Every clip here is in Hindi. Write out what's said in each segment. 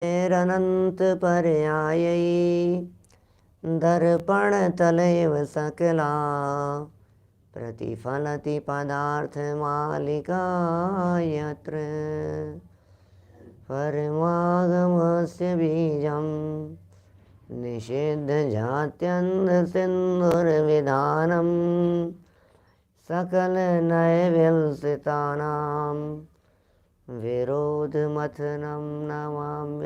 अनंत पर्यायै दर्पण तलैव सकला प्रतिफलति पदार्थमालिका यत्र परमागमस्य बीजं निषिद्धजात्यन्धसिन्धुर्विधानं सकलनैवेल्सितानां विरोधमथनं नमाम्यनेकान्तम्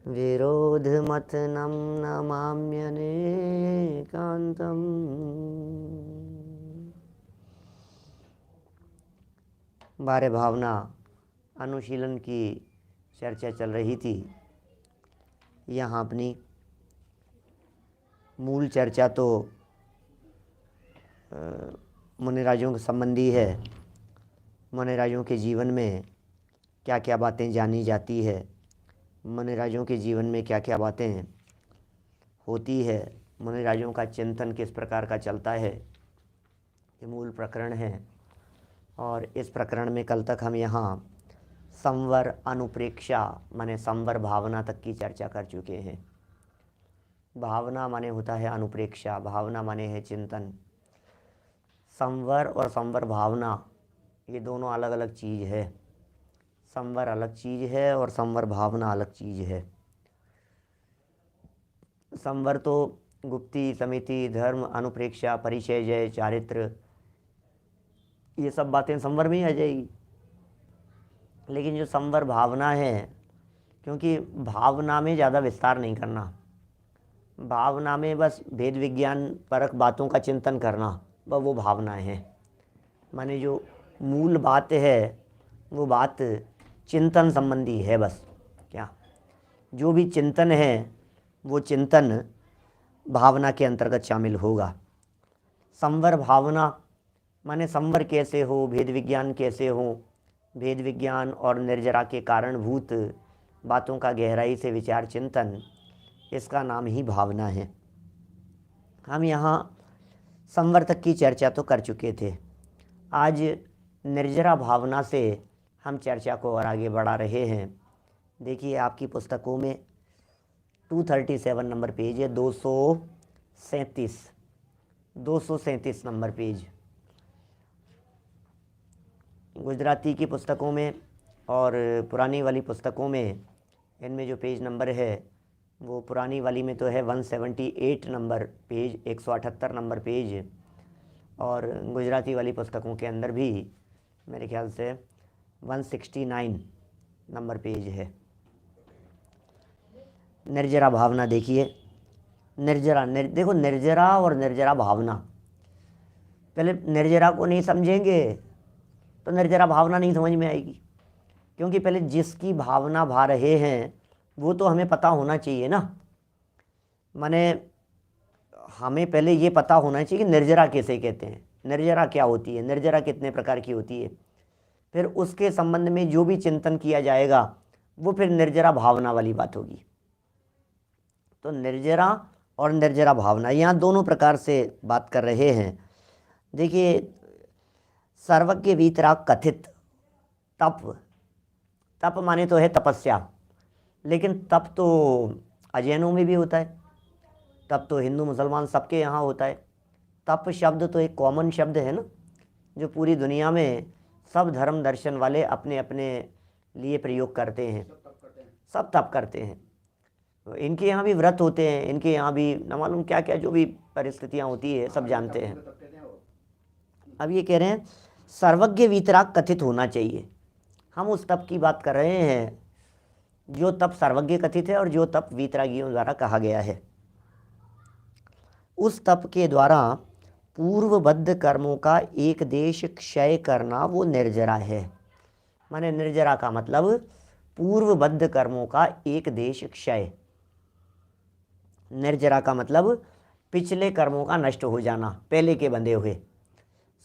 विरोधमथनं नमाम्यनेकान्तम्। बारे भावना अनुशीलन की चर्चा चल रही थी। यहाँ अपनी मूल चर्चा तो मुनिराजों के संबंधी है। मुनिराजों के जीवन में क्या क्या बातें जानी जाती है, मुनिराजों के जीवन में क्या क्या बातें होती है, मुनिराजों का चिंतन किस प्रकार का चलता है, ये मूल प्रकरण है। और इस प्रकरण में कल तक हम यहाँ संवर अनुप्रेक्षा माने संवर भावना तक की चर्चा कर चुके हैं। भावना माने होता है अनुप्रेक्षा, भावना माने है चिंतन। संवर और संवर भावना ये दोनों अलग अलग चीज़ है। संवर अलग चीज़ है और संवर भावना अलग चीज़ है। संवर तो गुप्ती, समिति, धर्म, अनुप्रेक्षा, परिचय, जय, चारित्र, ये सब बातें संवर में ही आ जाएगी। लेकिन जो संवर भावना है, क्योंकि भावना में ज़्यादा विस्तार नहीं करना, भावना में बस भेद विज्ञान परक बातों का चिंतन करना, वह वो भावना है। माने जो मूल बात है वो बात चिंतन संबंधी है। बस क्या जो भी चिंतन है वो चिंतन भावना के अंतर्गत शामिल होगा। संवर भावना माने संवर कैसे हो, भेद विज्ञान कैसे हो, भेद विज्ञान और निर्जरा के कारणभूत बातों का गहराई से विचार चिंतन, इसका नाम ही भावना है। हम यहाँ संवर तक की चर्चा तो कर चुके थे। आज निर्जरा भावना से हम चर्चा को और आगे बढ़ा रहे हैं। देखिए आपकी पुस्तकों में 237 नंबर पेज है, 237 नंबर पेज गुजराती की पुस्तकों में और पुरानी वाली पुस्तकों में, इनमें जो पेज नंबर है वो पुरानी वाली में तो है 178 नंबर पेज, 178 नंबर पेज, और गुजराती वाली पुस्तकों के अंदर भी मेरे ख्याल से 169 नंबर पेज है। निर्जरा भावना देखिए, देखो निर्जरा और निर्जरा भावना, पहले निर्जरा को नहीं समझेंगे तो निर्जरा भावना नहीं समझ में आएगी। क्योंकि पहले जिसकी भावना भा रहे हैं वो तो हमें पता होना चाहिए ना। माने हमें पहले ये पता होना चाहिए कि निर्जरा कैसे कहते हैं, निर्जरा क्या होती है, निर्जरा कितने प्रकार की होती है। फिर उसके संबंध में जो भी चिंतन किया जाएगा वो फिर निर्जरा भावना वाली बात होगी। तो निर्जरा और निर्जरा भावना, यहाँ दोनों प्रकार से बात कर रहे हैं। देखिए सर्वज्ञ वीतराग कथित तप, तप माने तो है तपस्या, लेकिन तप तो अजैनों में भी होता है, तप तो हिंदू मुसलमान सबके यहाँ होता है। तप शब्द तो एक कॉमन शब्द है ना, जो पूरी दुनिया में सब धर्म दर्शन वाले अपने अपने लिए प्रयोग करते हैं। सब तप करते हैं। तो इनके यहाँ भी व्रत होते हैं, इनके यहाँ भी न मालूम क्या क्या जो भी परिस्थितियाँ होती है सब जानते हैं। अब ये कह रहे हैं सर्वज्ञ वीतराग कथित होना चाहिए। हम उस तप की बात कर रहे हैं जो तप सर्वज्ञ कथित है और जो तप वीतरागियों द्वारा कहा गया है। उस तप के द्वारा पूर्वबद्ध कर्मों का एक देश क्षय करना वो निर्जरा है। माने निर्जरा का मतलब पूर्वबद्ध कर्मों का एक देश क्षय। निर्जरा का मतलब पिछले कर्मों का नष्ट हो जाना, पहले के बंधे हुए।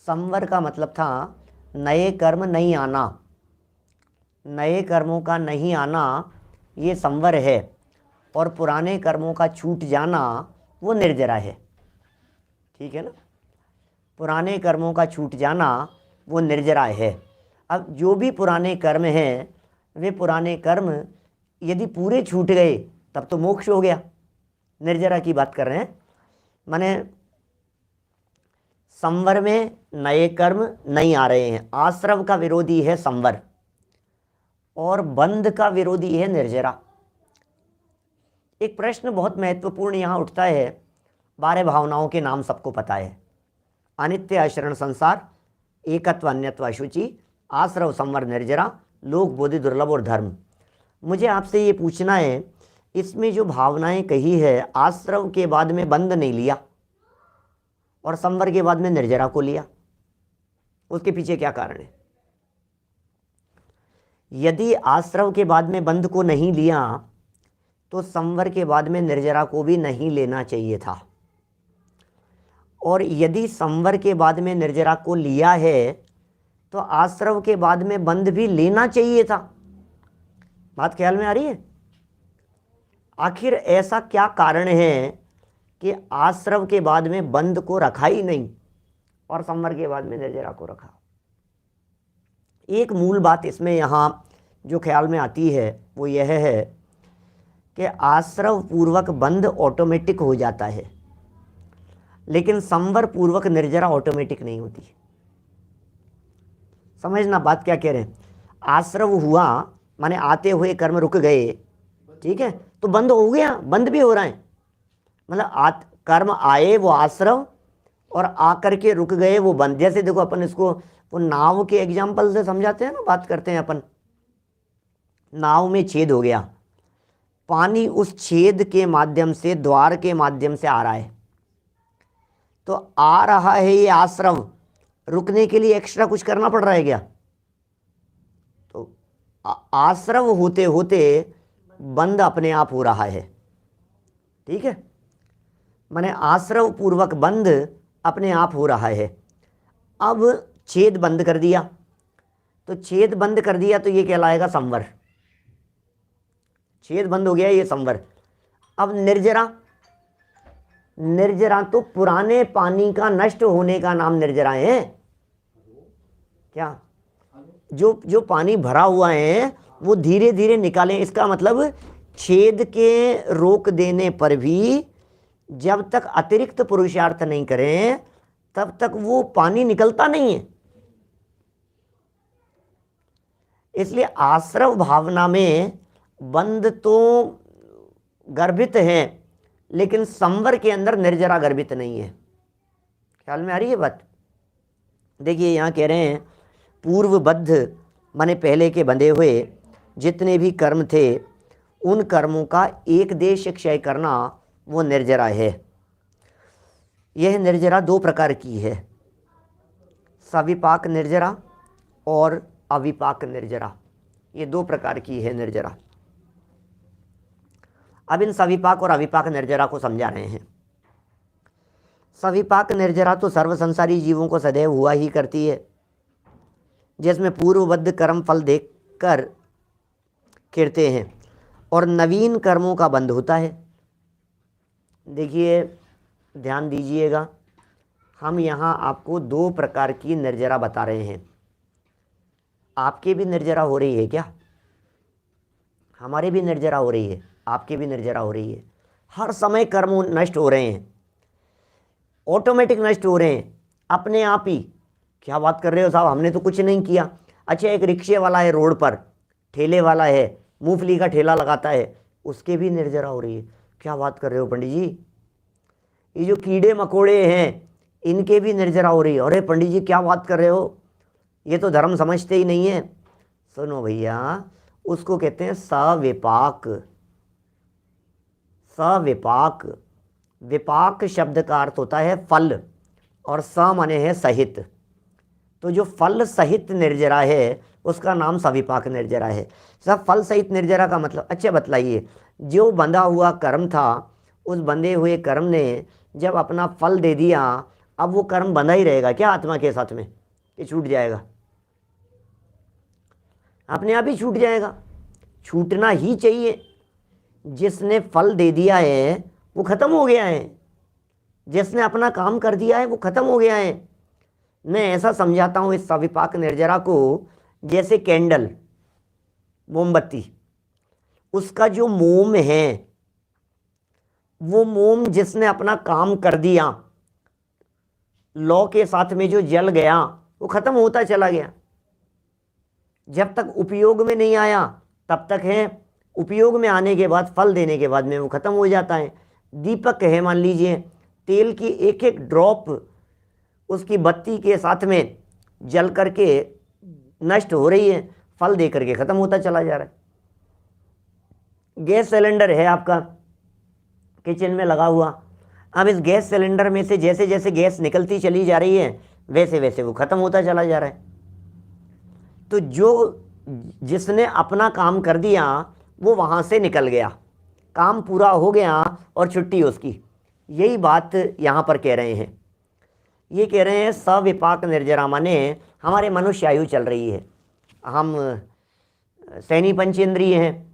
संवर का मतलब था नए कर्म नहीं आना, नए कर्मों का नहीं आना ये संवर है, और पुराने कर्मों का छूट जाना वो निर्जरा है। ठीक है ना, पुराने कर्मों का छूट जाना वो निर्जरा है। अब जो भी पुराने कर्म हैं, वे पुराने कर्म यदि पूरे छूट गए तब तो मोक्ष हो गया। निर्जरा की बात कर रहे हैं, माने संवर में नए कर्म नहीं आ रहे हैं। आश्रव का विरोधी है संवर और बंध का विरोधी है निर्जरा। एक प्रश्न बहुत महत्वपूर्ण यहाँ उठता है, 12 भावनाओं के नाम सबको पता है। अनित्य, अशरण, संसार, एकत्व, अन्यत्व, अशुचि, आश्रव, संवर, निर्जरा, लोक, बोधि, दुर्लभ और धर्म। मुझे आपसे ये पूछना है, इसमें जो भावनाएं कही है, आश्रव के बाद में बंध नहीं लिया और संवर के बाद में निर्जरा को लिया, उसके पीछे क्या कारण है? यदि आश्रव के बाद में बंध को नहीं लिया तो संवर के बाद में निर्जरा को भी नहीं लेना चाहिए था, और यदि संवर के बाद में निर्जरा को लिया है तो आश्रव के बाद में बंध भी लेना चाहिए था। बात ख्याल में आ रही है? आखिर ऐसा क्या कारण है कि आश्रव के बाद में बंध को रखा ही नहीं और संवर के बाद में निर्जरा को रखा? एक मूल बात इसमें यहाँ जो ख्याल में आती है वो यह है कि आश्रव पूर्वक बंध ऑटोमेटिक हो जाता है, लेकिन संवर पूर्वक निर्जरा ऑटोमेटिक नहीं होती। समझना बात क्या कह रहे हैं। आश्रव हुआ माने आते हुए कर्म रुक गए, ठीक है, तो बंद हो गया, बंद भी हो रहा है। मतलब कर्म आए वो आश्रव और आकर के रुक गए वो बंद। जैसे देखो अपन इसको वो नाव के एग्जाम्पल से समझाते हैं ना, बात करते हैं अपन। नाव में छेद हो गया, पानी उस छेद के माध्यम से, द्वार के माध्यम से आ रहा है, तो आ रहा है ये आश्रव, रुकने के लिए एक्स्ट्रा कुछ करना पड़ रहा है क्या? तो आश्रव होते होते बंद अपने आप हो रहा है, ठीक है, माने आश्रव पूर्वक बंद अपने आप हो रहा है। अब छेद बंद कर दिया, तो छेद बंद कर दिया तो ये कहलाएगा संवर। छेद बंद हो गया, ये संवर। अब निर्जरा, निर्जरा तो पुराने पानी का नष्ट होने का नाम निर्जरा है क्या? जो पानी भरा हुआ है वो धीरे धीरे निकालें। इसका मतलब छेद के रोक देने पर भी जब तक अतिरिक्त पुरुषार्थ नहीं करें तब तक वो पानी निकलता नहीं है। इसलिए आश्रव भावना में बंध तो गर्भित है, लेकिन संवर के अंदर निर्जरा गर्भित नहीं है। ख्याल में आ रही है बात? देखिए यहाँ कह रहे हैं, पूर्वबद्ध माने पहले के बंधे हुए जितने भी कर्म थे उन कर्मों का एक देश क्षय करना वो निर्जरा है। यह निर्जरा दो प्रकार की है, सविपाक निर्जरा और अविपाक निर्जरा। ये दो प्रकार की है निर्जरा। अब इन सविपाक और अविपाक निर्जरा को समझा रहे हैं। सविपाक निर्जरा तो सर्व संसारी जीवों को सदैव हुआ ही करती है, जिसमें पूर्वबद्ध कर्म फल देखकर करते हैं और नवीन कर्मों का बंध होता है। देखिए ध्यान दीजिएगा, हम यहाँ आपको दो प्रकार की निर्जरा बता रहे हैं। आपके भी निर्जरा हो रही है क्या? हमारे भी निर्जरा हो रही है, आपके भी निर्जरा हो रही है। हर समय कर्म नष्ट हो रहे हैं, ऑटोमेटिक नष्ट हो रहे हैं अपने आप ही। क्या बात कर रहे हो साहब, हमने तो कुछ नहीं किया। अच्छा, एक रिक्शे वाला है रोड पर, ठेले वाला है, मूंगफली का ठेला लगाता है, उसके भी निर्जरा हो रही है। क्या बात कर रहे हो पंडित जी? ये जो कीड़े मकोड़े हैं इनके भी निर्जरा हो रही है। अरे पंडित जी क्या बात कर रहे हो, ये तो धर्म समझते ही नहीं है। सुनो भैया, उसको कहते हैं सविपाक। सविपाक, विपाक शब्द का अर्थ होता है फल और स माने है सहित। तो जो फल सहित निर्जरा है उसका नाम सविपाक निर्जरा है। सब फल सहित निर्जरा का मतलब, अच्छा बतलाइए, जो बंधा हुआ कर्म था उस बंधे हुए कर्म ने जब अपना फल दे दिया, अब वो कर्म बंधा ही रहेगा क्या आत्मा के साथ में? ये छूट जाएगा, अपने आप ही छूट जाएगा। छूटना ही चाहिए। जिसने फल दे दिया है वो खत्म हो गया है, जिसने अपना काम कर दिया है वो खत्म हो गया है। मैं ऐसा समझाता हूँ इस सविपाक निर्जरा को, जैसे कैंडल, मोमबत्ती, उसका जो मोम है, वो मोम जिसने अपना काम कर दिया, लौ के साथ में जो जल गया, वो खत्म होता चला गया। जब तक उपयोग में नहीं आया तब तक है, उपयोग में आने के बाद, फल देने के बाद में वो खत्म हो जाता है। दीपक है, मान लीजिए तेल की एक एक ड्रॉप उसकी बत्ती के साथ में जल करके नष्ट हो रही है, फल दे करके खत्म होता चला जा रहा है। गैस सिलेंडर है आपका किचन में लगा हुआ, अब इस गैस सिलेंडर में से जैसे जैसे गैस निकलती चली जा रही है वैसे वैसे वो खत्म होता चला जा रहा है। तो जो जिसने अपना काम कर दिया वो वहाँ से निकल गया, काम पूरा हो गया और छुट्टी उसकी। यही बात यहाँ पर कह रहे हैं। ये कह रहे हैं सविपाक निर्जरा, माने हमारे मनुष्य आयु चल रही है, हम सैनी पंचेंद्रिय हैं,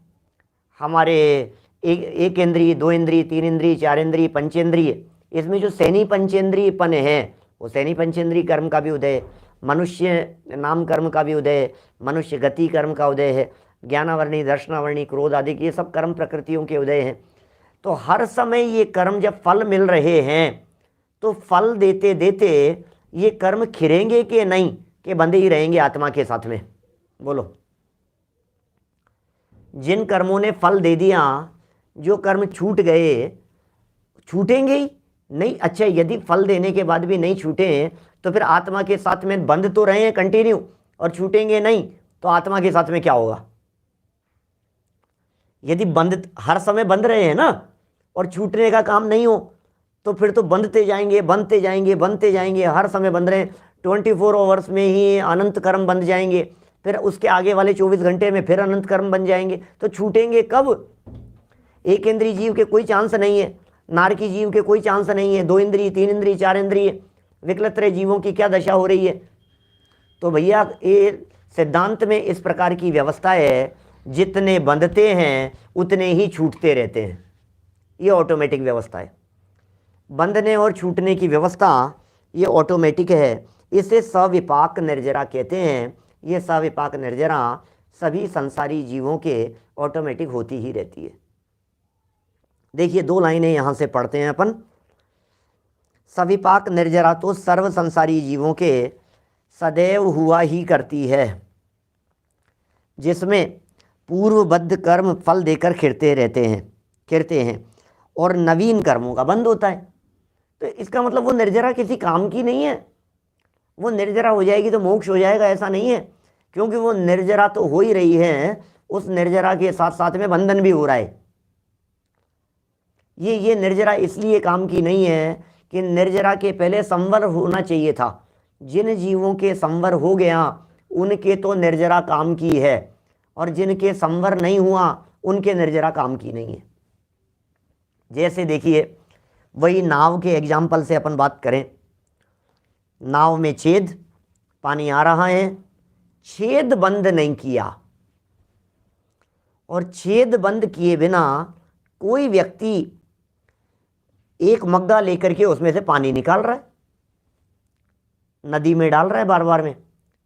हमारे एक इंद्रिय, दो इंद्रिय, तीन इंद्रिय, चार इंद्रिय, पंचेंद्रिय, इसमें जो सैनी पंचेंद्रियपन है वो सैनी पंचेंद्रिय कर्म का भी उदय, मनुष्य नाम कर्म का भी उदय, मनुष्य गति कर्म का उदय है, ज्ञानावर्णी, दर्शनावर्णी, क्रोध आदि के ये सब कर्म प्रकृतियों के उदय हैं। तो हर समय ये कर्म जब फल मिल रहे हैं तो फल देते देते ये कर्म खिरेंगे कि नहीं, कि बंधे ही रहेंगे आत्मा के साथ में? बोलो। जिन कर्मों ने फल दे दिया, जो कर्म छूट गए, छूटेंगे ही नहीं। अच्छा, यदि फल देने के बाद भी नहीं छूटे तो फिर आत्मा के साथ में बंध तो रहे हैं कंटिन्यू, और छूटेंगे नहीं तो आत्मा के साथ में क्या होगा? यदि बंध हर समय बंध रहे हैं ना और छूटने का काम नहीं हो तो फिर तो बंधते जाएंगे, बनते जाएंगे, बनते जाएंगे, हर समय बंध रहे हैं। 24 आवर्स में ही अनंत कर्म बन जाएंगे, फिर उसके आगे वाले 24 घंटे में फिर अनंत कर्म बन जाएंगे, तो छूटेंगे कब? एक इंद्रिय जीव के कोई चांस नहीं है, नारकी जीव के कोई चांस नहीं है, दो इंद्रिय, तीन इंद्रिय, चार इंद्रिय, विकलत्रय जीवों की क्या दशा हो रही है? तो भैया ये सिद्धांत में इस प्रकार की व्यवस्था है, जितने बंधते हैं उतने ही छूटते रहते हैं। ये ऑटोमेटिक व्यवस्था है, बंधने और छूटने की व्यवस्था ये ऑटोमेटिक है। इसे सविपाक निर्जरा कहते हैं। ये सविपाक निर्जरा सभी संसारी जीवों के ऑटोमेटिक होती ही रहती है। देखिए 2 लाइनें यहाँ से पढ़ते हैं अपन। सविपाक निर्जरा तो सर्व संसारी जीवों के सदैव हुआ ही करती है, जिसमें पूर्वबद्ध कर्म फल देकर खिरते हैं और नवीन कर्मों का बंद होता है। तो इसका मतलब वो निर्जरा किसी काम की नहीं है। वो निर्जरा हो जाएगी तो मोक्ष हो जाएगा, ऐसा नहीं है, क्योंकि वो निर्जरा तो हो ही रही है, उस निर्जरा के साथ साथ में बंधन भी हो रहा है। ये निर्जरा इसलिए काम की नहीं है कि निर्जरा के पहले संवर होना चाहिए था। जिन जीवों के संवर हो गया उनके तो निर्जरा काम की है, और जिनके संवर नहीं हुआ उनके निर्जरा काम की नहीं है। जैसे देखिए, वही नाव के एग्जाम्पल से अपन बात करें। नाव में छेद, पानी आ रहा है, छेद बंद नहीं किया, और छेद बंद किए बिना कोई व्यक्ति एक मग्गा लेकर के उसमें से पानी निकाल रहा है, नदी में डाल रहा है, बार बार में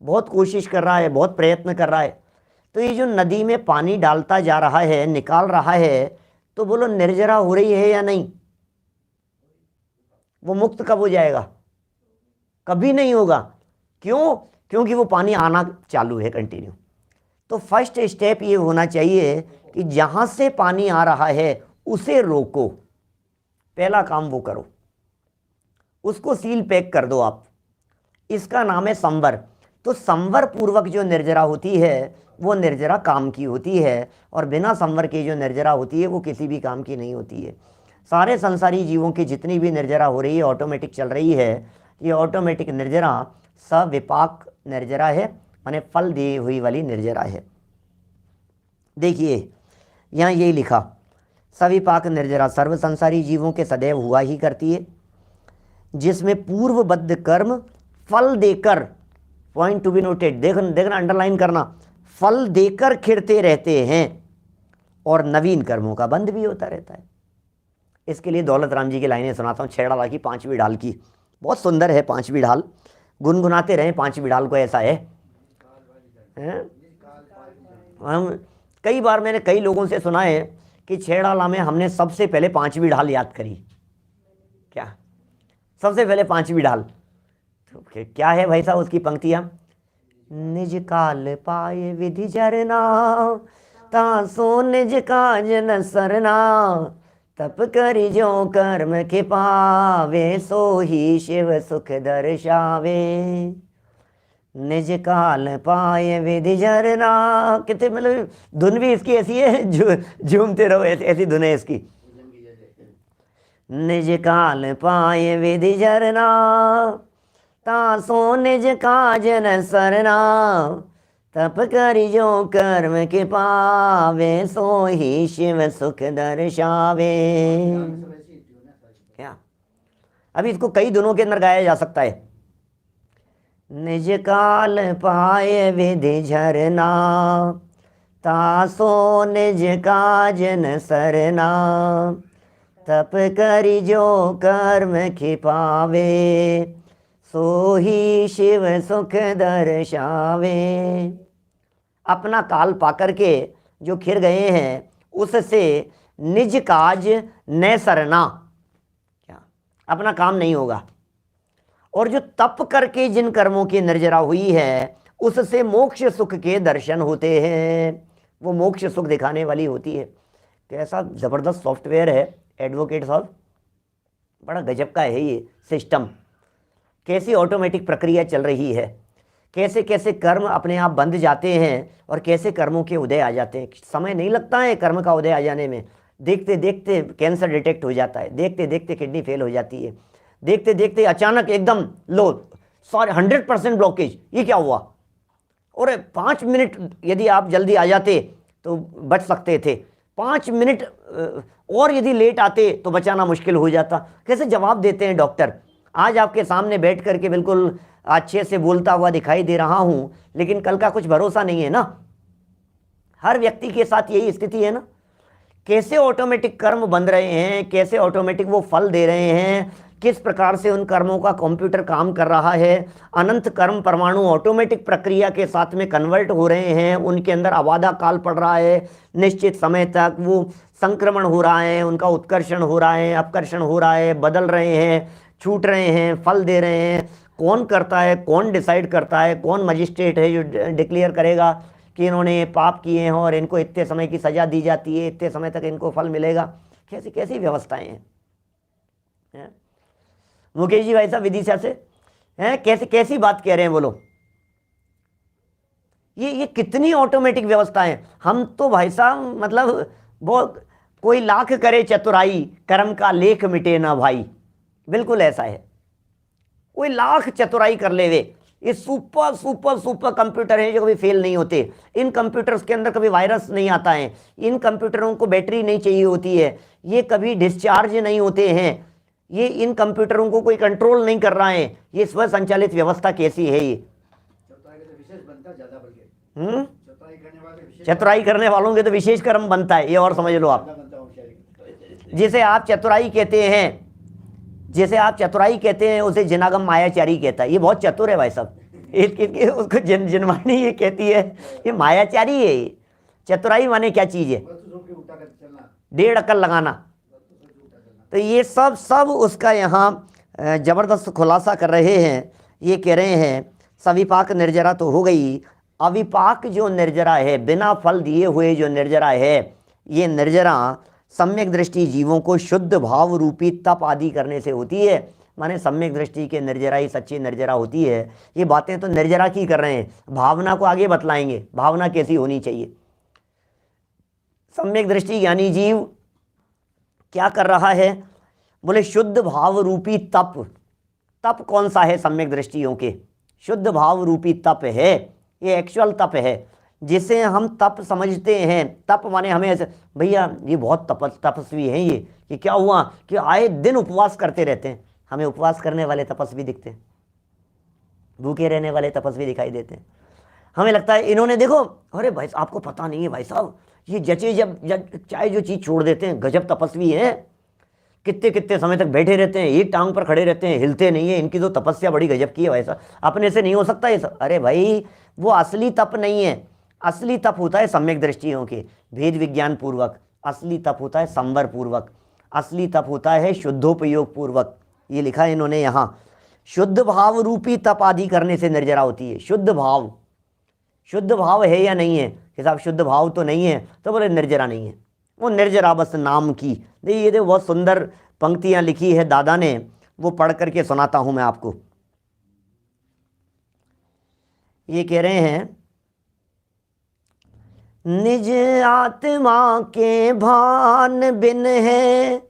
बहुत कोशिश कर रहा है, बहुत प्रयत्न कर रहा है। तो ये जो नदी में पानी डालता जा रहा है, निकाल रहा है, तो बोलो निर्जरा हो रही है या नहीं? वो मुक्त कब हो जाएगा? कभी नहीं होगा। क्यों? क्योंकि वो पानी आना चालू है कंटिन्यू। तो फर्स्ट स्टेप ये होना चाहिए कि जहां से पानी आ रहा है उसे रोको, पहला काम वो करो, उसको सील पैक कर दो आप। इसका नाम है संवर। तो संवर पूर्वक जो निर्जरा होती है वो निर्जरा काम की होती है, और बिना संवर के जो निर्जरा होती है वो किसी भी काम की नहीं होती है। सारे संसारी जीवों की जितनी भी निर्जरा हो रही है, ऑटोमेटिक चल रही है, ये ऑटोमेटिक निर्जरा सविपाक निर्जरा है, माने फल दी हुई वाली निर्जरा है। देखिए यहाँ यही लिखा, सविपाक निर्जरा सर्व संसारी जीवों के सदैव हुआ ही करती है, जिसमें पूर्वबद्ध कर्म फल देकर, पॉइंट टू बी नोटेड, देखना अंडरलाइन करना, फल देकर खिरते रहते हैं और नवीन कर्मों का बंद भी होता रहता है। इसके लिए दौलत राम जी की लाइनें सुनाता हूँ, छेड़ाला की 5वीं ढाल की, बहुत सुंदर है 5वीं ढाल, गुनगुनाते रहें 5वीं ढाल को। ऐसा है, हैं? हम कई बार मैंने कई लोगों से सुना है कि छेड़ाला में हमने सबसे पहले पांचवी ढाल याद करी। क्या सबसे पहले पांचवी ढाल? तो क्या है भाई साहब उसकी पंक्तियां? निज काल पाए विधि झरना, तासो निज काज न सरना, तप करि जो कर्म के पावे, सो ही शिव सुख दर्शावे। निज काल पाए विधि झरना, कितने मतलब धुन भी इसकी ऐसी है, झूमते रहो, ऐसी धुन है इसकी। निज काल पाए विधि झरना, तासो निज काज न सरना, तप करि जो कर्म के पावे, सो ही शिव सुख दर्शावे। क्या अभी इसको कई धुनों के अंदर गाया जा सकता है। निज काल पाए विधि झरना, तासो निज काज न सरना, तप करि जो कर्म खिपावे, सो ही शिव सुख दर्शावे। अपना काल पाकर के जो खिर गए हैं उससे निज काज न सरना, क्या अपना काम नहीं होगा। और जो तप करके जिन कर्मों की निर्जरा हुई है उससे मोक्ष सुख के दर्शन होते हैं, वो मोक्ष सुख दिखाने वाली होती है। कैसा ज़बरदस्त सॉफ्टवेयर है एडवोकेट साहब, बड़ा गजब का है ये सिस्टम। कैसी ऑटोमेटिक प्रक्रिया चल रही है, कैसे कैसे कर्म अपने आप बंद जाते हैं और कैसे कर्मों के उदय आ जाते हैं। समय नहीं लगता है कर्म का उदय आ जाने में। देखते देखते कैंसर डिटेक्ट हो जाता है, देखते देखते किडनी फेल हो जाती है, देखते देखते अचानक एकदम लो 100% ब्लॉकेज। ये क्या हुआ? और 5 मिनट यदि आप जल्दी आ जाते तो बच सकते थे, 5 मिनट और यदि लेट आते तो बचाना मुश्किल हो जाता। कैसे जवाब देते हैं डॉक्टर। आज आपके सामने बैठ करके बिल्कुल अच्छे से बोलता हुआ दिखाई दे रहा हूं, लेकिन कल का कुछ भरोसा नहीं है ना। हर व्यक्ति के साथ यही स्थिति है ना। कैसे ऑटोमेटिक कर्म बन रहे हैं, कैसे ऑटोमेटिक वो फल दे रहे हैं, किस प्रकार से उन कर्मों का कंप्यूटर काम कर रहा है। अनंत कर्म परमाणु ऑटोमेटिक प्रक्रिया के साथ में कन्वर्ट हो रहे हैं, उनके अंदर अबाधा काल पड़ रहा है, निश्चित समय तक वो संक्रमण हो रहा है, उनका उत्कर्षण हो रहा है, अपकर्षण हो रहा है, बदल रहे हैं, छूट रहे हैं, फल दे रहे हैं। कौन करता है, कौन डिसाइड करता है, कौन मजिस्ट्रेट है जो डिक्लेयर करेगा कि इन्होंने ये पाप किए हैं और इनको इतने समय की सज़ा दी जाती है, इतने समय तक इनको फल मिलेगा। कैसी कैसी व्यवस्थाएं हैं। मुकेश जी भाई साहब विदिशा से हैं, कैसे कैसी बात कह रहे हैं बोलो। ये कितनी ऑटोमेटिक व्यवस्था है। हम तो भाई साहब मतलब वो कोई लाख करे चतुराई, कर्म का लेख मिटे ना भाई। बिल्कुल ऐसा है, कोई लाख चतुराई कर ले वे, ये सुपर सुपर सुपर कंप्यूटर हैं जो कभी फेल नहीं होते। इन कंप्यूटर्स के अंदर कभी वायरस नहीं आता है, इन कंप्यूटरों को बैटरी नहीं चाहिए होती है, ये कभी डिस्चार्ज नहीं होते हैं, ये इन कंप्यूटरों को कोई कंट्रोल नहीं कर रहा है। ये स्व संचालित व्यवस्था कैसी है ये। चतुराई करने वालों के तो विशेष कर्म बनता है, ये और समझ लो आप। जिसे आप चतुराई कहते हैं, जिसे आप चतुराई कहते हैं उसे जिनागम मायाचारी कहता है। ये बहुत चतुर है भाई साहब, उसको जिनवाणी ये कहती है, ये मायाचारी है। ये चतुराई माने क्या चीज है? 1.5 अक्ल लगाना। तो ये सब उसका यहाँ जबरदस्त खुलासा कर रहे हैं। ये कह रहे हैं सविपाक निर्जरा तो हो गई, अविपाक जो निर्जरा है, बिना फल दिए हुए जो निर्जरा है, ये निर्जरा सम्यक दृष्टि जीवों को शुद्ध भाव रूपी तप आदि करने से होती है। माने सम्यक दृष्टि के निर्जरा ही सच्ची निर्जरा होती है। ये बातें तो निर्जरा की कर रहे हैं, भावना को आगे बतलाएंगे, भावना कैसी होनी चाहिए। सम्यक दृष्टि ज्ञानी जीव क्या कर रहा है? बोले शुद्ध भाव रूपी तप। तप कौन सा है? सम्यक दृष्टियों के शुद्ध भाव रूपी तप है, ये एक्चुअल तप है जिसे हम तप समझते हैं। तप माने हमें ऐसे भैया ये बहुत तपस्वी हैं, ये क्या हुआ कि आए दिन उपवास करते रहते हैं। हमें उपवास करने वाले तपस्वी दिखते हैं, भूखे रहने वाले तपस्वी दिखाई देते हैं। हमें लगता है इन्होंने देखो, अरे भाई आपको पता नहीं है भाई साहब, ये जचे जब चाहे जो चीज़ छोड़ देते हैं, गजब तपस्वी हैं। कितने कितने समय तक बैठे रहते हैं, एक टांग पर खड़े रहते हैं, हिलते नहीं है। इनकी तो तपस्या बड़ी गजब की है भाई साहब, अपने से नहीं हो सकता ये सब। अरे भाई वो असली तप नहीं है। असली तप होता है सम्यक दृष्टियों के भेद विज्ञान पूर्वक, असली तप होता है संवर पूर्वक, असली तप होता है शुद्धोपयोग पूर्वक। ये लिखा है इन्होंने यहाँ, शुद्ध भाव रूपी तप आदि करने से निर्जरा होती है। शुद्ध भाव, शुद्ध भाव है या नहीं है कि साहब शुद्ध भाव तो नहीं है, तो बोले निर्जरा नहीं है, वो निर्जरा बस नाम की। देखिए ये बहुत सुंदर पंक्तियां लिखी है दादा ने, वो पढ़ करके सुनाता हूं मैं आपको। ये कह रहे हैं, निज आत्मा के भान बिन है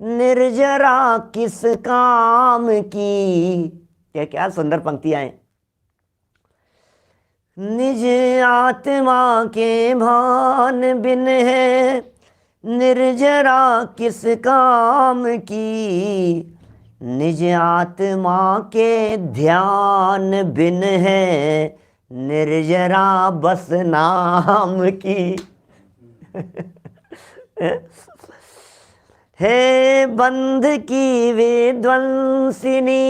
निर्जरा किस काम की। क्या सुंदर पंक्तियां हैं। निज आत्मा के भान बिन है निर्जरा किस काम की, निज आत्मा के ध्यान बिन है निर्जरा बस नाम की। हे बंध की विध्वंसिनी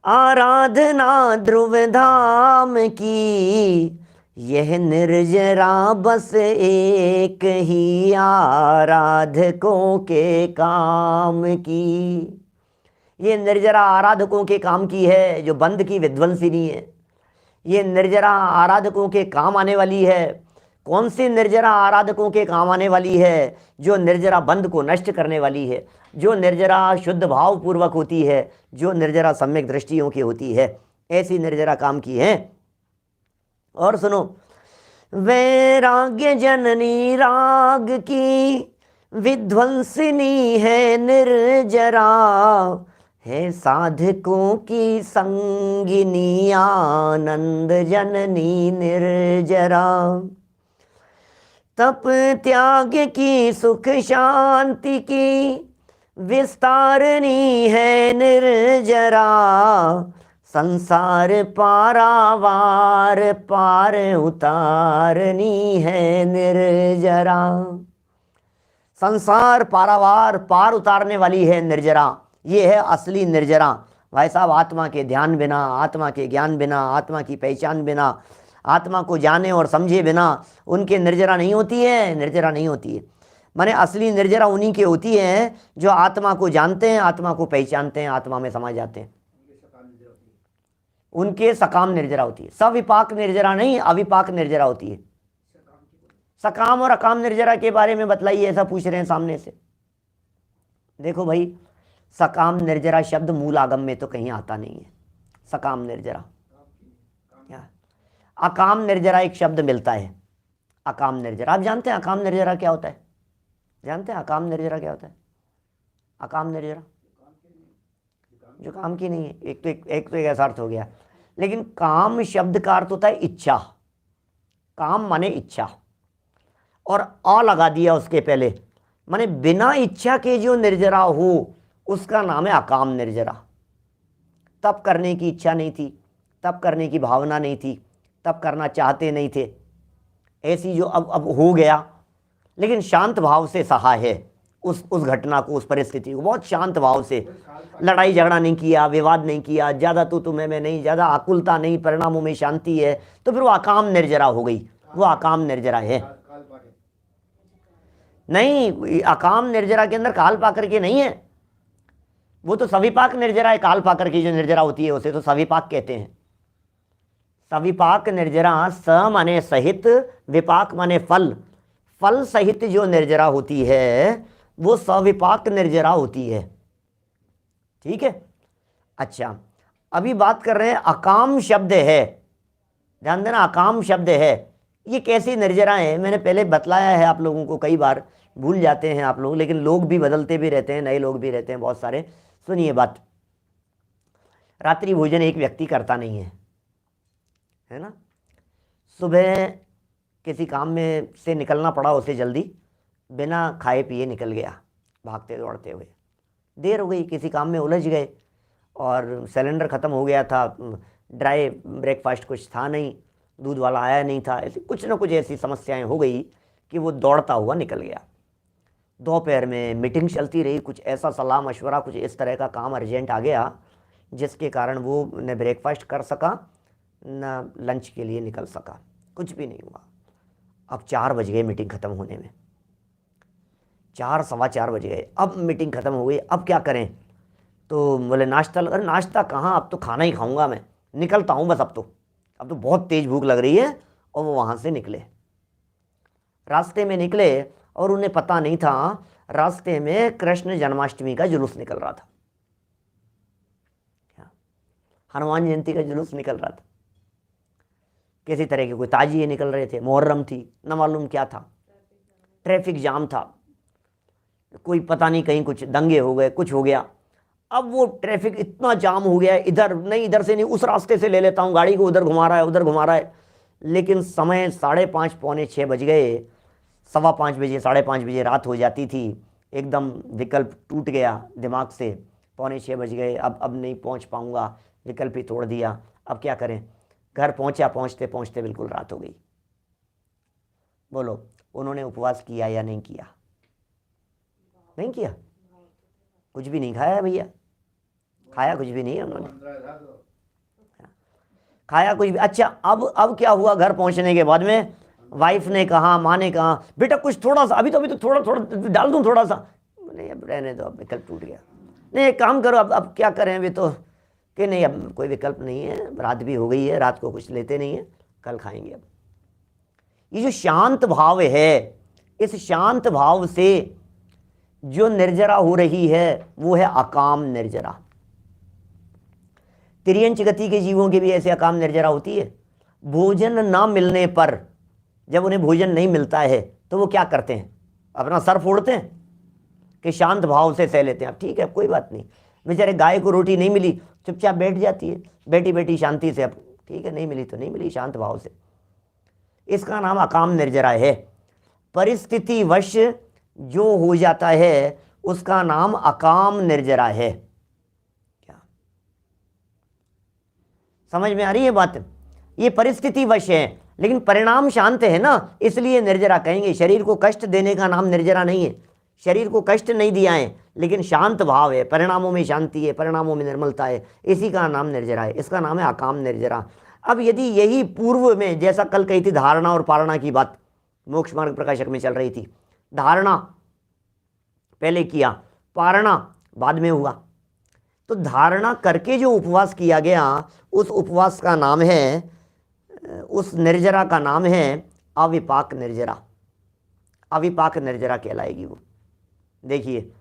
आराधना ध्रुव धाम की, यह निर्जरा बस एक ही आराधकों के काम की। ये निर्जरा आराधकों के काम की है जो बंध की विध्वंसिनी है। ये निर्जरा आराधकों के काम आने वाली है। कौन सी निर्जरा आराधकों के काम आने वाली है? जो निर्जरा बंध को नष्ट करने वाली है, जो निर्जरा शुद्ध भाव पूर्वक होती है, जो निर्जरा सम्यक दृष्टियों की होती है, ऐसी निर्जरा काम की है। और सुनो, वैराग्य जननी राग की विध्वंसिनी है निर्जरा, है साधकों की संगिनी आनंद जननी निर्जरा। तप त्याग की सुख शांति की विस्तारनी है निर्जरा, संसार पारावार पार उतारनी है निर्जरा। संसार पारावार पार उतारने वाली है निर्जरा। ये है असली निर्जरा भाई साहब। आत्मा के ध्यान बिना, आत्मा के ज्ञान बिना, आत्मा की पहचान बिना, आत्मा को जाने और समझे बिना उनके निर्जरा नहीं होती है, निर्जरा नहीं होती है। माने असली निर्जरा उन्हीं की होती है जो आत्मा को जानते हैं, आत्मा को पहचानते हैं, आत्मा में समा जाते हैं। उनके सकाम निर्जरा होती है। सविपाक निर्जरा नहीं, अविपाक निर्जरा होती है। सकाम और अकाम निर्जरा के बारे में बतलाइए, ऐसा पूछ रहे हैं सामने से। देखो भाई, सकाम निर्जरा शब्द मूल आगम में तो कहीं आता नहीं है। सकाम निर्जरा, अकाम निर्जरा एक शब्द मिलता है। अकाम निर्जरा, आप जानते हैं अकाम निर्जरा क्या होता है? जानते हैं अकाम निर्जरा क्या होता है? अकाम निर्जरा जो काम की नहीं है। एक ऐसा अर्थ हो गया, लेकिन काम शब्द का अर्थ होता है इच्छा। काम माने इच्छा, और आ लगा दिया उसके पहले, माने बिना इच्छा के जो निर्जरा हो उसका नाम है अकाम निर्जरा। तप करने की इच्छा नहीं थी, तप करने की भावना नहीं थी, तप करना चाहते नहीं थे, ऐसी जो अब हो गया, लेकिन शांत भाव से सहा है उस घटना को, उस परिस्थिति को, बहुत शांत भाव से। लड़ाई झगड़ा नहीं किया, विवाद नहीं किया, ज़्यादा तू मैं नहीं, ज़्यादा आकुलता नहीं, परिणामों में शांति है, तो फिर वो अकाम निर्जरा हो गई। वो अकाम निर्जरा है। नहीं, अकाम निर्जरा के अंदर काल पाकर के नहीं है, वो तो सविपाक निर्जरा है। काल पाकर की जो निर्जरा होती है उसे तो सविपाक कहते हैं। सविपाक निर्जरा, स माने सहित, विपाक माने फल, फल सहित जो निर्जरा होती है वो सविपाक निर्जरा होती है। ठीक है। अच्छा, अभी बात कर रहे हैं अकाम शब्द है, ध्यान देना, अकाम शब्द है। ये कैसी निर्जरा है? मैंने पहले बतलाया है आप लोगों को, कई बार भूल जाते हैं आप लोग, लेकिन लोग भी बदलते भी रहते हैं, नए लोग भी रहते हैं बहुत सारे। सुनिए बात, रात्रि भोजन एक व्यक्ति करता नहीं है ना। सुबह किसी काम में से निकलना पड़ा उसे जल्दी, बिना खाए पिए निकल गया भागते दौड़ते हुए। देर हो गई, किसी काम में उलझ गए और सिलेंडर ख़त्म हो गया था, ड्राई ब्रेकफास्ट कुछ था नहीं, दूध वाला आया नहीं था, ऐसी कुछ ना कुछ ऐसी समस्याएं हो गई कि वो दौड़ता हुआ निकल गया। दोपहर में मीटिंग चलती रही, कुछ ऐसा सलाह मशवरा, कुछ इस तरह का काम अर्जेंट आ गया जिसके कारण वो न ब्रेकफास्ट कर सका न लंच के लिए निकल सका, कुछ भी नहीं हुआ। अब 4 बज गए मीटिंग ख़त्म होने में, 4 सवा 4 बज गए। अब मीटिंग ख़त्म हो गई, अब क्या करें? तो बोले नाश्ता। अरे नाश्ता कहाँ, अब तो खाना ही खाऊंगा, मैं निकलता हूँ बस, अब तो बहुत तेज़ भूख लग रही है। और वो वहाँ से निकले, रास्ते में निकले और उन्हें पता नहीं था रास्ते में कृष्ण जन्माष्टमी का जुलूस निकल रहा था, हनुमान जयंती का जुलूस निकल रहा था, किसी तरह के कोई ताजिए निकल रहे थे, मुहर्रम थी, न मालूम क्या था, ट्रैफिक जाम था, कोई पता नहीं कहीं कुछ दंगे हो गए, कुछ हो गया। अब वो ट्रैफिक इतना जाम हो गया, इधर नहीं, इधर से नहीं, उस रास्ते से ले लेता हूँ गाड़ी को, उधर घुमा रहा है, उधर घुमा रहा है। लेकिन समय 5:30 पौने 6 बज गए, 5:15 बजे, 5:30 बजे रात हो जाती थी, एकदम विकल्प टूट गया दिमाग से। 5:45 बज गए, अब नहीं पहुंच पाऊंगा, विकल्प ही तोड़ दिया, अब क्या करें? घर पहुंचा, पहुंचते पहुंचते बिल्कुल रात हो गई। बोलो, उन्होंने उपवास किया या नहीं किया? नहीं किया, कुछ भी नहीं खाया भैया, खाया कुछ भी नहीं है उन्होंने, खाया कुछ भी। अच्छा, अब क्या हुआ? घर पहुंचने के बाद में वाइफ ने कहा, माँ ने कहा, बेटा कुछ थोड़ा सा, अभी तो थोड़ा थोड़ा डाल दूं, थोड़ा सा। नहीं, अब रहने दो, अब विकल्प टूट गया। नहीं, एक काम करो, अब क्या करें, अभी तो कि नहीं, अब कोई विकल्प नहीं है, रात भी हो गई है, रात को कुछ लेते नहीं है, कल खाएंगे। अब ये जो शांत भाव है, इस शांत भाव से जो निर्जरा हो रही है वो है अकाम निर्जरा। तिर्यंच गति के जीवों की भी ऐसे अकाम निर्जरा होती है। भोजन ना मिलने पर, जब उन्हें भोजन नहीं मिलता है तो वो क्या करते हैं? अपना सर फोड़ते हैं कि शांत भाव से सह लेते हैं, अब ठीक है, कोई बात नहीं। बेचारे गाय को रोटी नहीं मिली, चुपचाप बैठ जाती है, बैठी बैठी शांति से, अब ठीक है, नहीं मिली तो नहीं मिली, शांत भाव से। इसका नाम अकाम निर्जरा है। परिस्थिति वश जो हो जाता है उसका नाम अकाम निर्जरा है। क्या समझ में आ रही है बात? ये परिस्थिति वश है, लेकिन परिणाम शांत है ना, इसलिए निर्जरा कहेंगे। शरीर को कष्ट देने का नाम निर्जरा नहीं है, शरीर को कष्ट नहीं दिया है, लेकिन शांत भाव है, परिणामों में शांति है, परिणामों में निर्मलता है, इसी का नाम निर्जरा है। इसका नाम है अकाम निर्जरा। अब यदि यही पूर्व में, जैसा कल कही थी धारणा और पारणा की बात, मोक्ष मार्ग प्रकाशक में चल रही थी, धारणा पहले किया, पारणा बाद में हुआ, तो धारणा करके जो उपवास किया गया, उस उपवास का नाम है, उस निर्जरा का नाम है अविपाक निर्जरा। अविपाक निर्जरा कहलाएगी वो। देखिए,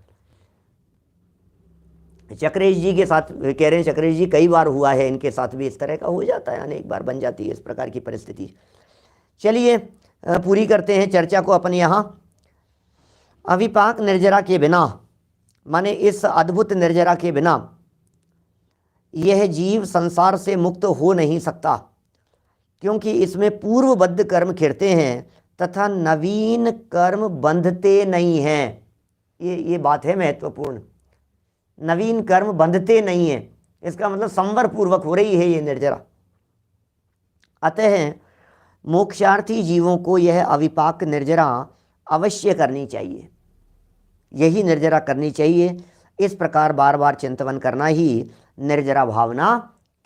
चक्रेश जी के साथ कह रहे हैं, चक्रेश जी कई बार हुआ है, इनके साथ भी इस तरह का हो जाता है, अनेक बार बन जाती है इस प्रकार की परिस्थिति। चलिए पूरी करते हैं चर्चा को अपन यहाँ। अविपाक निर्जरा के बिना, माने इस अद्भुत निर्जरा के बिना यह जीव संसार से मुक्त हो नहीं सकता, क्योंकि इसमें पूर्वबद्ध कर्म खिरते हैं तथा नवीन कर्म बंधते नहीं हैं। ये बात है महत्वपूर्ण, नवीन कर्म बंधते नहीं है, इसका मतलब संवर पूर्वक हो रही है ये निर्जरा। अतः मोक्षार्थी जीवों को यह अविपाक निर्जरा अवश्य करनी चाहिए, यही निर्जरा करनी चाहिए। इस प्रकार बार बार चिंतन करना ही निर्जरा भावना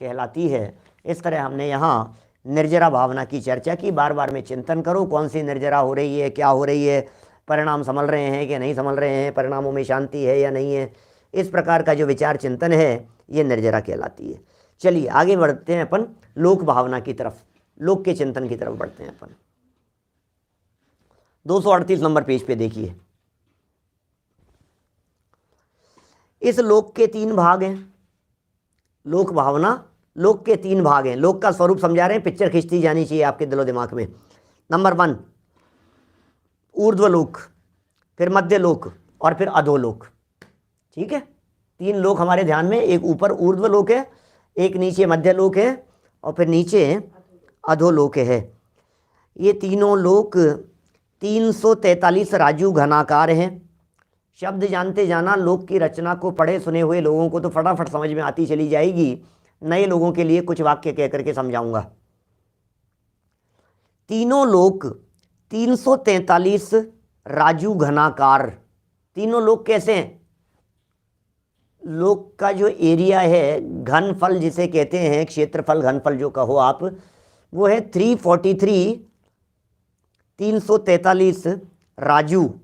कहलाती है। इस तरह हमने यहाँ निर्जरा भावना की चर्चा की। बार बार में चिंतन करो कौन सी निर्जरा हो रही है, क्या हो रही है, परिणाम संभल रहे हैं कि नहीं संभल रहे हैं, परिणामों में शांति है या नहीं है, इस प्रकार का जो विचार चिंतन है ये निर्जरा कहलाती है। चलिए आगे बढ़ते हैं अपन लोक भावना की तरफ, लोक के चिंतन की तरफ बढ़ते हैं अपन। 238 नंबर पेज पे देखिए, इस लोक के 3 भाग हैं। लोक भावना, लोक के 3 भाग हैं। लोक का स्वरूप समझा रहे हैं, पिक्चर खींचती जानी चाहिए आपके दिलो दिमाग में। नंबर 1 ऊर्ध्वलोक, फिर मध्य लोक और फिर अधोलोक। ठीक है, 3 लोक हमारे ध्यान में, एक ऊपर ऊर्ध्वलोक है, एक नीचे मध्य लोक है और फिर नीचे अधोलोक है। ये तीनों लोक 343 राजू घनाकार हैं। शब्द जानते जाना, लोक की रचना को पढ़े सुने हुए लोगों को तो फटाफट समझ में आती चली जाएगी, नए लोगों के लिए कुछ वाक्य कह करके समझाऊंगा। तीनों लोक 343 राजू घनाकार तीनों लोक कैसे हैं? लोक का जो एरिया है, घनफल जिसे कहते हैं, क्षेत्रफल घनफल जो कहो आप, वो है 343 राजू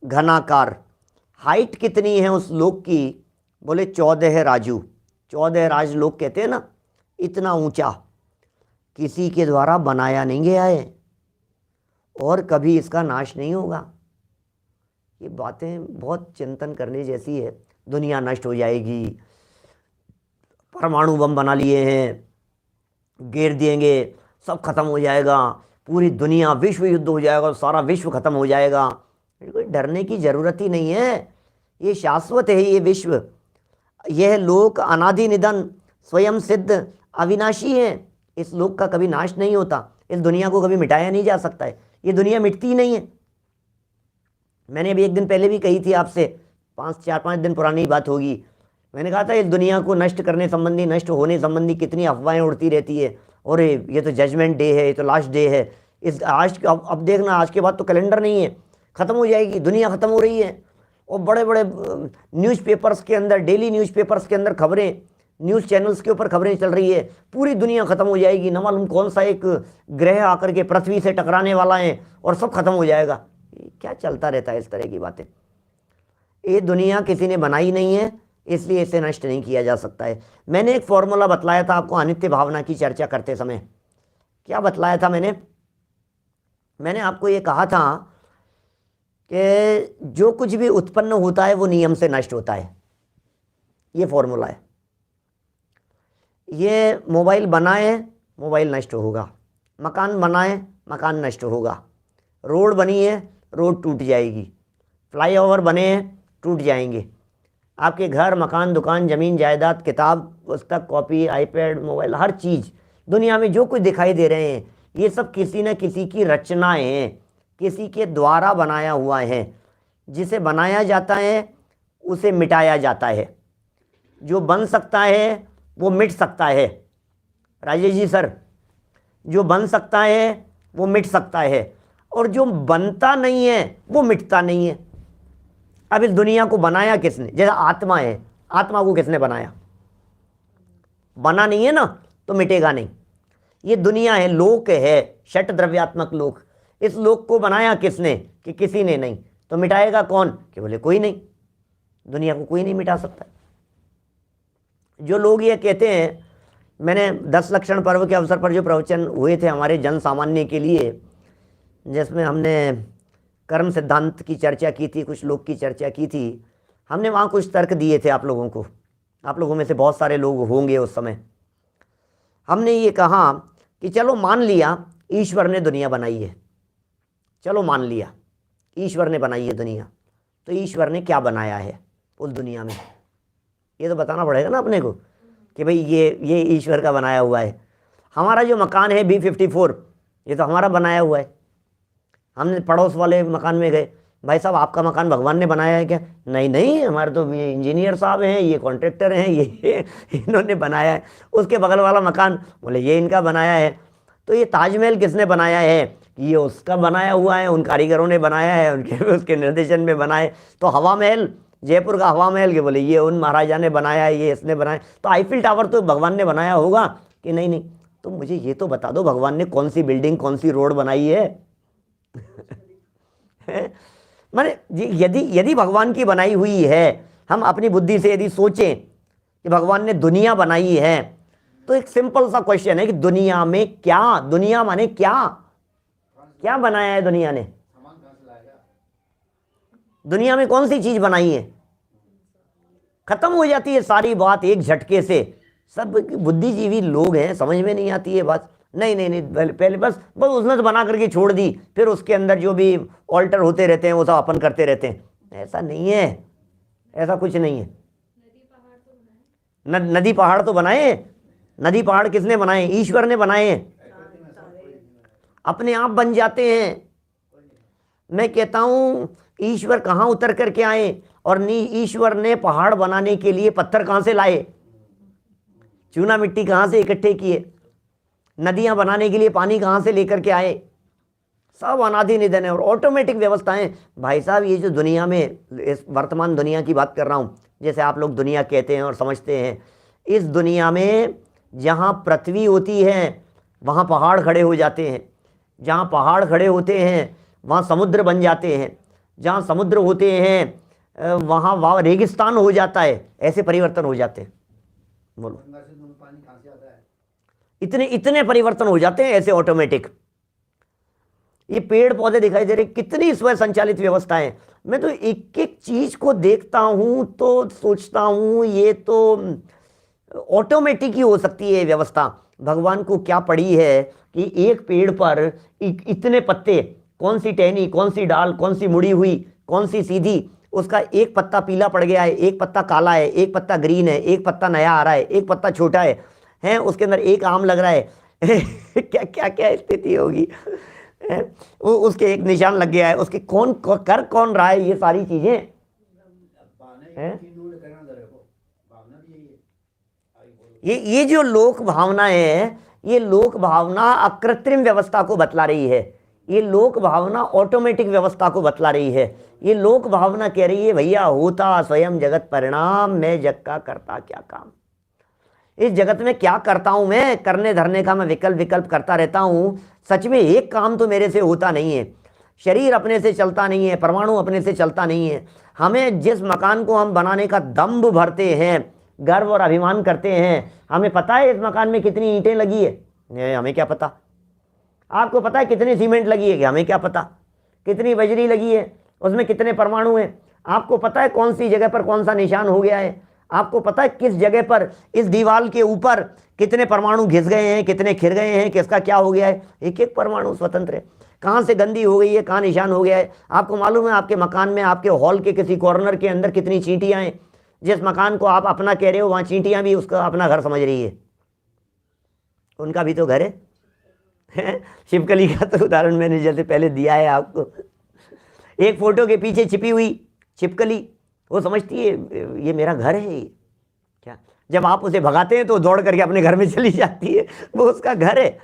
घनाकार। हाइट कितनी है उस लोक की? बोले 14 राजू, 14 राजलोक कहते हैं ना, इतना ऊंचा किसी के द्वारा बनाया नहीं गया है और कभी इसका नाश नहीं होगा। ये बातें बहुत चिंतन करने जैसी है। दुनिया नष्ट हो जाएगी, परमाणु बम बना लिए हैं, गिर देंगे, सब खत्म हो जाएगा, पूरी दुनिया, विश्व युद्ध हो जाएगा, सारा विश्व खत्म हो जाएगा। कोई डरने की जरूरत ही नहीं है। ये शाश्वत है, ये विश्व, यह लोक अनादि निधन, स्वयं सिद्ध, अविनाशी है। इस लोक का कभी नाश नहीं होता, इस दुनिया को कभी मिटाया नहीं जा सकता है, ये दुनिया मिटती ही नहीं है। मैंने अभी एक दिन पहले भी कही थी आपसे, 4-5 दिन पुरानी बात होगी। मैंने कहा था इस दुनिया को नष्ट करने संबंधी, नष्ट होने संबंधी कितनी अफवाहें उड़ती रहती है, और ये तो जजमेंट डे है, ये तो लास्ट डे है, इस आज अब देखना, आज के बाद तो कैलेंडर नहीं है, ख़त्म हो जाएगी, दुनिया ख़त्म हो रही है। और बड़े बड़े न्यूज़पेपर्स के अंदर, डेली न्यूज़पेपर्स के अंदर खबरें, न्यूज़ चैनल्स के ऊपर खबरें चल रही है, पूरी दुनिया ख़त्म हो जाएगी, न मालूम कौन सा एक ग्रह आकर के पृथ्वी से टकराने वाला है और सब खत्म हो जाएगा। क्या चलता रहता है इस तरह की बातें। ये दुनिया किसी ने बनाई नहीं है, इसलिए इसे नष्ट नहीं किया जा सकता है। मैंने एक फॉर्मूला बतलाया था आपको अनित्य भावना की चर्चा करते समय। क्या बतलाया था मैंने आपको ये कहा था कि जो कुछ भी उत्पन्न होता है वो नियम से नष्ट होता है। ये फॉर्मूला है। ये मोबाइल बनाए, मोबाइल नष्ट होगा, मकान बनाए, मकान नष्ट होगा, रोड बनी है, रोड टूट जाएगी, फ्लाईओवर बने हैं, टूट जाएंगे, आपके घर, मकान, दुकान, ज़मीन, जायदाद, किताब, पुस्तक, कॉपी, आईपैड, मोबाइल, हर चीज़ दुनिया में जो कुछ दिखाई दे रहे हैं, ये सब किसी न किसी की रचनाएं हैं, किसी के द्वारा बनाया हुआ है। जिसे बनाया जाता है उसे मिटाया जाता है। जो बन सकता है वो मिट सकता है। राजेश जी सर, जो बन सकता है वो मिट सकता है, और जो बनता नहीं है वो मिटता नहीं है। अब इस दुनिया को बनाया किसने? जैसे आत्मा है, आत्मा को किसने बनाया? बना नहीं है ना, तो मिटेगा नहीं। ये दुनिया है, लोक है, षट द्रव्यात्मक लोक। इस लोक को बनाया किसने? कि किसी ने नहीं, तो मिटाएगा कौन? कि बोले कोई नहीं, दुनिया को कोई नहीं मिटा सकता। जो लोग ये कहते हैं, मैंने 10 लक्षण पर्व के अवसर पर जो प्रवचन हुए थे हमारे जन सामान्य के लिए, जिसमें हमने कर्म सिद्धांत की चर्चा की थी, कुछ लोग की चर्चा की थी, हमने वहाँ कुछ तर्क दिए थे आप लोगों को। आप लोगों में से बहुत सारे लोग होंगे उस समय। हमने ये कहा कि चलो मान लिया ईश्वर ने दुनिया बनाई है, चलो मान लिया ईश्वर ने बनाई है दुनिया, तो ईश्वर ने क्या बनाया है उस दुनिया में? ये तो बताना पड़ेगा ना अपने को कि भाई ये ईश्वर का बनाया हुआ है। हमारा जो मकान है B54, ये तो हमारा बनाया हुआ है। हमने पड़ोस वाले मकान में गए, भाई साहब आपका मकान भगवान ने बनाया है क्या? नहीं नहीं, हमारे तो ये इंजीनियर साहब हैं, ये कॉन्ट्रैक्टर हैं, ये इन्होंने बनाया है। उसके बगल वाला मकान, बोले ये इनका बनाया है। तो ये ताजमहल किसने बनाया है? ये उसका बनाया हुआ है, उन कारीगरों ने बनाया है, उसके निर्देशन में बनाए। तो हवा महल, जयपुर का हवा महल, के बोले ये उन महाराजा ने बनाया है, ये इसने बनाया। तो आईफिल टावर तो भगवान ने बनाया होगा कि नहीं? नहीं। तो मुझे ये तो बता दो भगवान ने कौन सी बिल्डिंग, कौन सी रोड बनाई है? माने यदि भगवान की बनाई हुई है, हम अपनी बुद्धि से यदि सोचें कि भगवान ने दुनिया बनाई है, तो एक सिंपल सा क्वेश्चन है कि दुनिया में क्या, दुनिया माने क्या, क्या बनाया है दुनिया ने? दुनिया में कौन सी चीज बनाई है? खत्म हो जाती है सारी बात एक झटके से। सब बुद्धिजीवी लोग हैं, समझ में नहीं आती है बात। नहीं नहीं नहीं, पहले बस उसने तो बना करके छोड़ दी, फिर उसके अंदर जो भी ऑल्टर होते रहते हैं वो सब अपन करते रहते हैं। ऐसा नहीं है, ऐसा कुछ नहीं है। नदी पहाड़ तो बनाए। नदी पहाड़ किसने बनाए? ईश्वर ने बनाए। अपने आप बन जाते हैं। मैं कहता हूं ईश्वर कहाँ उतर करके आए? और ईश्वर ने पहाड़ बनाने के लिए पत्थर कहाँ से लाए? चूना मिट्टी कहाँ से इकट्ठे किए? नदियां बनाने के लिए पानी कहाँ से लेकर के आए? सब अनादि निधन है और ऑटोमेटिक व्यवस्थाएं। भाई साहब ये जो दुनिया में, इस वर्तमान दुनिया की बात कर रहा हूँ, जैसे आप लोग दुनिया कहते हैं और समझते हैं, इस दुनिया में जहाँ पृथ्वी होती है वहाँ पहाड़ खड़े हो जाते हैं, जहाँ पहाड़ खड़े होते हैं वहाँ समुद्र बन जाते हैं, जहाँ समुद्र होते हैं वहाँ वहाँ रेगिस्तान हो जाता है, ऐसे परिवर्तन हो जाते हैं। बोलो, इतने इतने परिवर्तन हो जाते हैं ऐसे ऑटोमेटिक। ये पेड़ पौधे दिखाई दे रहे, कितनी स्वयं संचालित व्यवस्थाएं। मैं तो एक एक चीज को देखता हूं तो सोचता हूं ये तो ऑटोमेटिक ही हो सकती है व्यवस्था। भगवान को क्या पड़ी है कि एक पेड़ पर इतने पत्ते, कौन सी टहनी, कौन सी डाल, कौन सी मुड़ी हुई, कौन सी सीधी, उसका एक पत्ता पीला पड़ गया है, एक पत्ता काला है, एक पत्ता ग्रीन है, एक पत्ता नया आ रहा है, एक पत्ता छोटा है उसके अंदर एक आम लग रहा है क्या क्या क्या स्थिति होगी। वो उसके एक निशान लग गया है, उसके कौन कर कौन रहा है ये सारी चीजें हैं। ये जो लोक भावना है, ये लोक भावना अकृत्रिम व्यवस्था को बतला रही है, ये लोक भावना ऑटोमेटिक व्यवस्था को बतला रही है। ये लोक भावना कह रही है भैया होता स्वयं जगत परिणाम, मैं जग का करता क्या काम। इस जगत में क्या करता हूं मैं, करने धरने का मैं विकल्प विकल्प करता रहता हूं। सच में एक काम तो मेरे से होता नहीं है, शरीर अपने से चलता नहीं है, परमाणु अपने से चलता नहीं है। हमें जिस मकान को हम बनाने का दम्भ भरते हैं, गर्व और अभिमान करते हैं, हमें पता है इस मकान में कितनी ईंटें लगी है, हमें क्या पता। आपको पता है कितनी सीमेंट लगी है, हमें क्या पता। कितनी बजरी लगी है, उसमें कितने परमाणु हैं, आपको पता है कौन सी जगह पर कौन सा निशान हो गया है, आपको पता है किस जगह पर इस दीवार के ऊपर कितने परमाणु घिस गए हैं, कितने खिर गए हैं, किसका क्या हो गया है। एक एक परमाणु स्वतंत्र है, कहाँ से गंदी हो गई है, कहाँ निशान हो गया है। आपको मालूम है आपके मकान में, आपके हॉल के किसी कॉर्नर के अंदर कितनी चींटियां हैं। जिस मकान को आप अपना कह रहे हो वहाँ चींटियां भी उसका अपना घर समझ रही है, उनका भी तो घर है। शिवकली का तो उदाहरण मैंने जैसे पहले दिया है आपको। एक फोटो के पीछे छिपी हुई छिपकली, वो समझती है ये मेरा घर है। ये क्या, जब आप उसे भगाते हैं तो दौड़ करके अपने घर में चली जाती है, वो उसका घर है।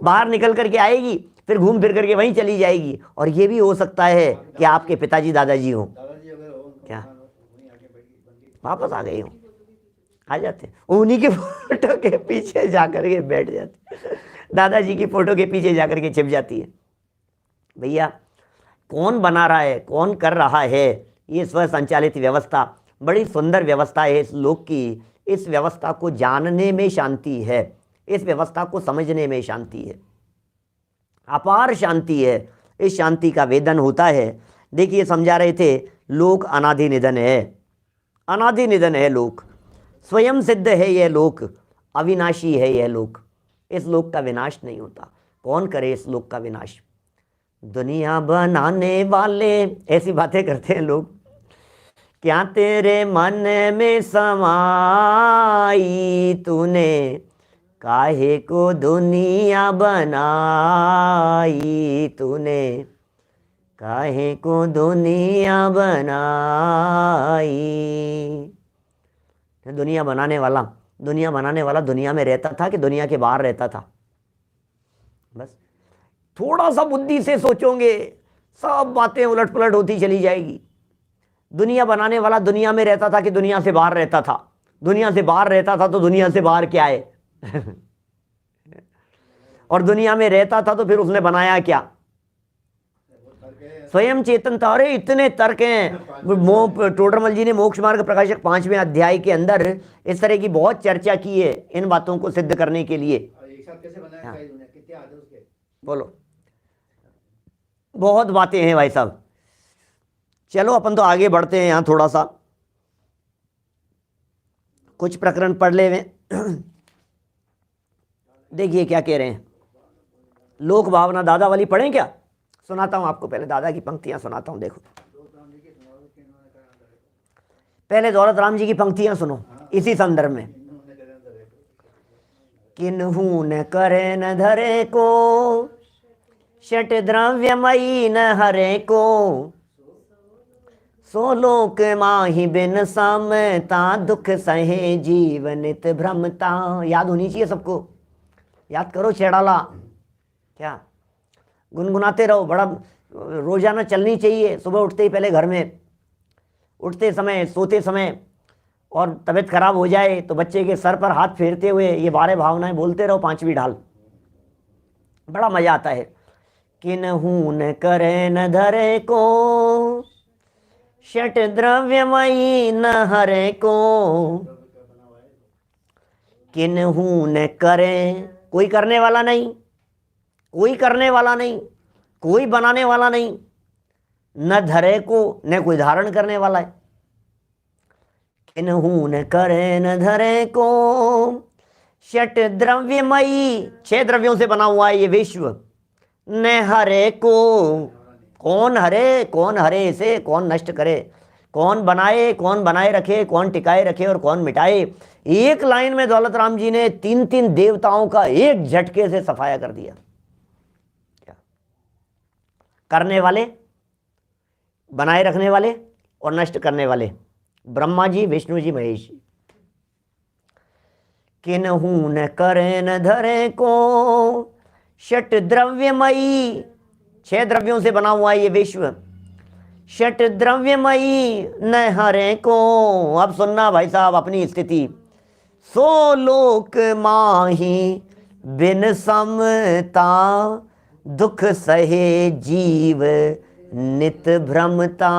बाहर निकल करके आएगी, फिर घूम फिर करके वहीं चली जाएगी। और ये भी हो सकता है कि आपके पिताजी दादाजी हो, क्या वापस आ गए हो, आ जाते, उन्हीं के फोटो के पीछे जाकर के बैठ जाते, दादाजी की फोटो के पीछे जाकर के छिप जाती है। भैया कौन बना रहा है, कौन कर रहा है, ये स्व संचालित व्यवस्था बड़ी सुंदर व्यवस्था है इस लोक की। इस व्यवस्था को जानने में शांति है, इस व्यवस्था को समझने में शांति है, अपार शांति है। इस शांति का वेदन होता है। देखिए समझा रहे थे, लोक अनादि निधन है, अनादि निधन है लोक, स्वयं सिद्ध है यह लोक, अविनाशी है यह लोक। इस लोक का विनाश नहीं होता। कौन करे इस लोक का विनाश? दुनिया बनाने वाले ऐसी बातें करते हैं लोग, क्या तेरे मन में समाई तूने, काहे को दुनिया बनाई तूने, काहे को दुनिया बनाई। दुनिया बनाने वाला दुनिया में रहता था कि दुनिया के बाहर रहता था? बस थोड़ा सा बुद्धि से सोचोगे सब बातें उलट पुलट होती चली जाएगी। दुनिया बनाने वाला दुनिया में रहता था कि दुनिया से बाहर रहता था? दुनिया से बाहर रहता था तो दुनिया से बाहर क्या है? और दुनिया में रहता था तो फिर उसने बनाया क्या? स्वयं चेतन था। अरे इतने तर्क हैं। टोडरमल जी ने मोक्ष मार्ग प्रकाशक 5वें अध्याय के अंदर इस तरह की बहुत चर्चा की है इन बातों को सिद्ध करने के लिए। हाँ। बोलो, बहुत बातें हैं भाई साहब। चलो अपन तो आगे बढ़ते हैं, यहाँ थोड़ा सा कुछ प्रकरण पढ़ ले हुए। देखिए क्या कह रहे हैं। लोक भावना दादा वाली पढ़ें क्या? सुनाता हूं आपको, पहले दादा की पंक्तियां सुनाता हूं। देखो पहले दौलत राम जी की पंक्तियां सुनो इसी संदर्भ में। किन्हू न करे न धरे को, षट द्रव्यमयी न हरे को, सो लोक माहि बिन समता, दुख सहे जीवनित भ्रमता। याद होनी चाहिए सबको, याद करो छेड़ाला। क्या गुनगुनाते रहो, बड़ा रोजाना चलनी चाहिए। सुबह उठते ही पहले घर में, उठते समय, सोते समय, और तबीयत खराब हो जाए तो बच्चे के सर पर हाथ फेरते हुए ये 12 भावनाएं बोलते रहो, 5वीं ढाल, बड़ा मजा आता है। किन्हू न करे न धरे को, षट द्रव्यमयी न हरे को। किन्हू न करे, कोई करने वाला नहीं, कोई करने वाला नहीं, कोई बनाने वाला नहीं, न धरे को, न कोई धारण करने वाला है। किन्हू न करे न धरे को, षट द्रव्यमयी, 6 द्रव्यों से बना हुआ है ये विश्व। न हरे को, कौन हरे, कौन हरे इसे, कौन नष्ट करे, कौन बनाए, कौन बनाए रखे, कौन टिकाए रखे और कौन मिटाए। एक लाइन में दौलत राम जी ने 3 देवताओं का एक झटके से सफाया कर दिया। क्या करने वाले, बनाए रखने वाले और नष्ट करने वाले, ब्रह्मा जी, विष्णु जी, महेश जी। किन्हू न करे न धरे को, षट द्रव्यमयी, 6 द्रव्यों से बना हुआ है ये विश्व। षट द्रव्यमयी न हरे को। अब सुनना भाई साहब अपनी स्थिति। सो लोक माही बिन समता, दुख सहे जीव नित भ्रमता।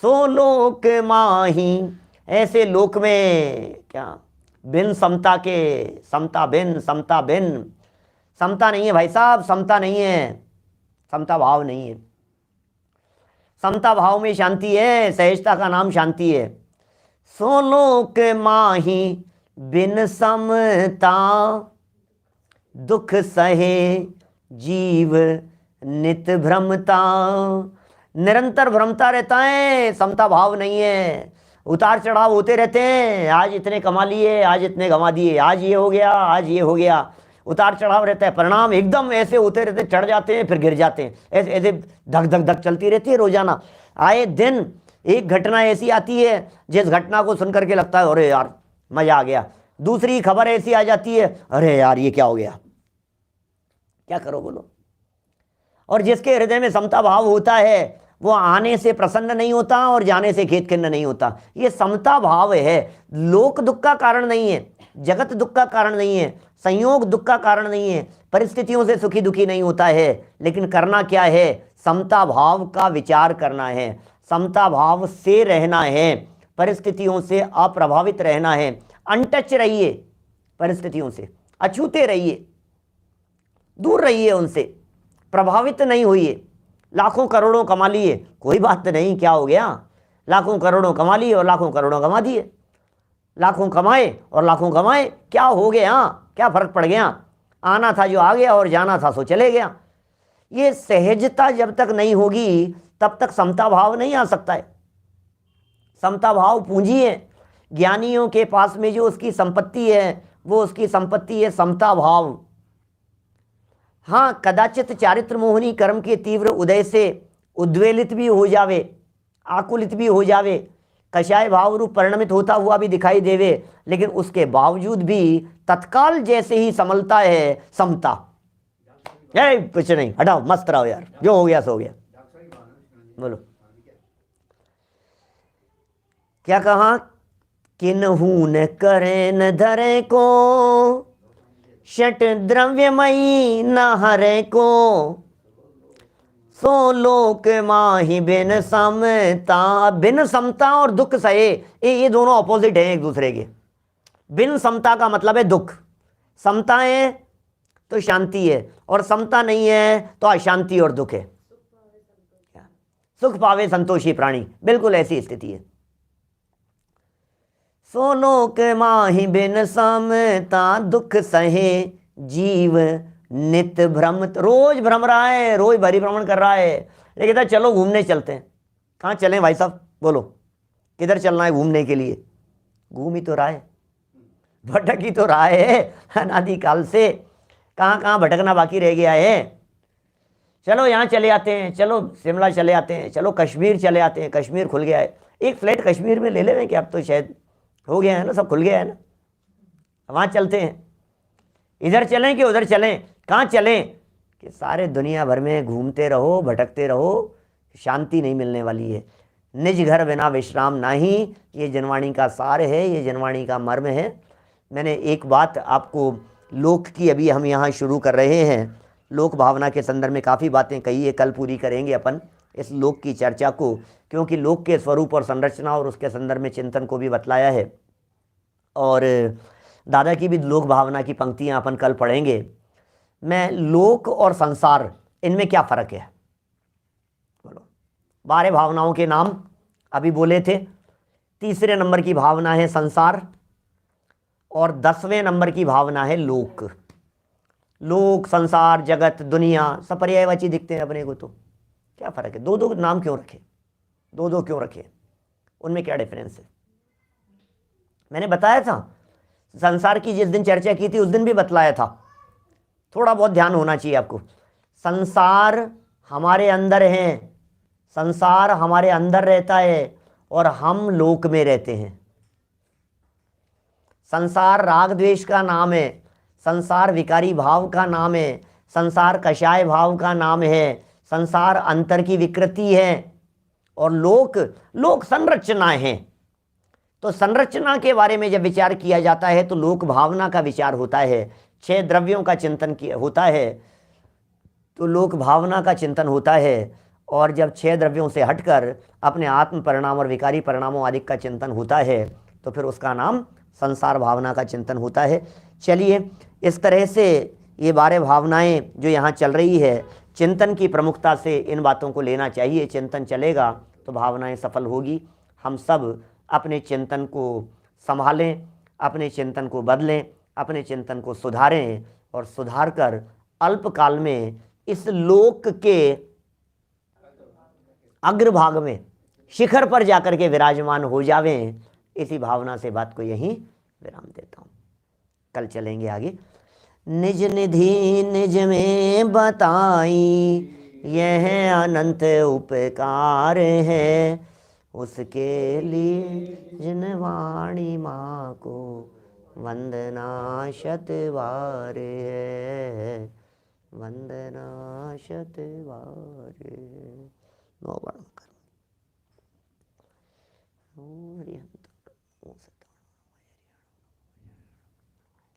सो लोक माही, ऐसे लोक में क्या, बिन समता के, समता बिन, समता बिन, समता नहीं है भाई साहब, समता नहीं है, समता भाव नहीं है। समता भाव में शांति है, सहजता का नाम शांति है। सो लोक माही बिन समता, दुख सहे जीव नित भ्रमता। निरंतर भ्रमता रहता है, समता भाव नहीं है, उतार चढ़ाव होते रहते हैं। आज इतने कमा लिए, आज इतने गंवा दिए, आज ये हो गया, आज ये हो गया, उतार चढ़ाव रहता है। परिणाम एकदम ऐसे होते रहते, चढ़ जाते हैं फिर गिर जाते हैं, ऐसे ऐसे धक धक धक चलती रहती है रोजाना। आए दिन एक घटना ऐसी आती है जिस घटना को सुनकर के लगता है अरे यार मजा आ गया, दूसरी खबर ऐसी आ जाती है अरे यार ये क्या हो गया, क्या करो बोलो। और जिसके हृदय में समता भाव होता है वो आने से प्रसन्न नहीं होता और जाने से खेद खिन्न नहीं होता। ये समता भाव है। लोक दुख का कारण नहीं है, जगत दुख का कारण नहीं है, संयोग दुख का कारण नहीं है, परिस्थितियों से सुखी दुखी नहीं होता है। लेकिन करना क्या है, समता भाव का विचार करना है, समता भाव से रहना है, परिस्थितियों से अप्रभावित रहना है। अनटच रहिए परिस्थितियों से, अछूते रहिए, दूर रहिए उनसे, प्रभावित नहीं होइए। लाखों करोड़ों कमा लिए, कोई बात नहीं, क्या हो गया, लाखों करोड़ों कमा लिए और लाखों करोड़ों कमा दिए, लाखों कमाए और लाखों कमाए, क्या हो गया, क्या फर्क पड़ गया। आना था जो आ गया और जाना था सो चले गया। ये सहजता जब तक नहीं होगी तब तक समता भाव नहीं आ सकता है। समता भाव पूंजी है। ज्ञानियों के पास में जो उसकी संपत्ति है वो उसकी संपत्ति है समता भाव। हाँ, कदाचित चारित्र मोहनी कर्म के तीव्र उदय से उद्वेलित भी हो जावे, आकुलित भी हो जावे, कषाय भाव रूप परिणमित होता हुआ भी दिखाई देवे, लेकिन उसके बावजूद भी तत्काल जैसे ही संभलता है समता। कुछ नहीं, हटाओ, मस्त रहो यार, जो हो गया सो हो गया। बोलो क्या कहा, किन्हू न करे न धरे को, षट द्रव्यमयी न हरे को। सो लोक माही बिन समता। बिन समता और दुख सहे, ये दोनों ऑपोजिट हैं एक दूसरे के। बिन समता का मतलब है दुख, समता है तो शांति है, और समता नहीं है तो अशांति और दुख है। सुख पावे संतोषी प्राणी, बिल्कुल ऐसी स्थिति है। सो लोक माही बिन समता, दुख सहे जीव नित भ्रमत। रोज भ्रम रहा है, रोज परिभ्रमण कर रहा है, लेकिन कहता चलो घूमने चलते हैं। कहाँ चलें भाई साहब, बोलो किधर चलना है घूमने के लिए। घूम ही तो रहा है, भटक ही तो रहा है अनादि काल से। कहाँ कहाँ भटकना बाकी रह गया है। चलो यहाँ चले आते हैं, चलो शिमला चले आते हैं, चलो कश्मीर चले आते हैं, कश्मीर खुल गया है। एक फ्लैट कश्मीर में ले लेंगे क्या, अब तो शायद हो गया है ना, सब खुल गया है ना, वहाँ चलते हैं। इधर चलें कि उधर चलें, कहाँ चलें, कि सारे दुनिया भर में घूमते रहो, भटकते रहो, शांति नहीं मिलने वाली है। निज घर बिना विश्राम नहीं, ये जनवाणी का सार है, ये जनवाणी का मर्म है। मैंने एक बात आपको लोक की अभी हम यहाँ शुरू कर रहे हैं, लोक भावना के संदर्भ में काफ़ी बातें कही है, कल पूरी करेंगे अपन इस लोक की चर्चा को, क्योंकि लोक के स्वरूप और संरचना और उसके संदर्भ में चिंतन को भी बतलाया है। और दादा की भी लोक भावना की पंक्तियाँ अपन कल पढ़ेंगे। मैं लोक और संसार, इनमें क्या फ़र्क है बोलो। 12 भावनाओं के नाम अभी बोले थे। तीसरे नंबर की भावना है संसार और 10वें नंबर की भावना है लोक। लोक, संसार, जगत, दुनिया सब पर्यायवाची दिखते हैं अपने को, तो क्या फ़र्क है? दो दो नाम क्यों रखे, दो दो क्यों रखे, उनमें क्या डिफरेंस है? मैंने बताया था, संसार की जिस दिन चर्चा की थी उस दिन भी बतलाया था, थोड़ा बहुत ध्यान होना चाहिए आपको। संसार हमारे अंदर है, संसार हमारे अंदर रहता है और हम लोक में रहते हैं। संसार राग द्वेष का नाम है, संसार विकारी भाव का नाम है, संसार कषाय भाव का नाम है, संसार अंतर की विकृति है, और लोक, लोक संरचनाएं हैं। तो संरचना के बारे में जब विचार किया जाता है तो लोक भावना का विचार होता है, 6 द्रव्यों का चिंतन होता है, तो लोक भावना का चिंतन होता है। और जब 6 द्रव्यों से हटकर अपने आत्म परिणाम और विकारी परिणामों आदि का चिंतन होता है तो फिर उसका नाम संसार भावना का चिंतन होता है। चलिए, इस तरह से ये 12 भावनाएं जो यहाँ चल रही है, चिंतन की प्रमुखता से इन बातों को लेना चाहिए। चिंतन चलेगा तो भावनाएं सफल होगी। हम सब अपने चिंतन को संभालें, अपने चिंतन को बदलें, अपने चिंतन को सुधारें और सुधार कर अल्पकाल में इस लोक के अग्रभाग में, शिखर पर जाकर के विराजमान हो जावें। इसी भावना से बात को यहीं विराम देता हूँ, कल चलेंगे आगे। निज निधि निज में बताई, यह अनंत उपकार है, उसके लिए जिनवाणी माँ को वंदना शतवार है, वंदना शतवार है। नौ बार।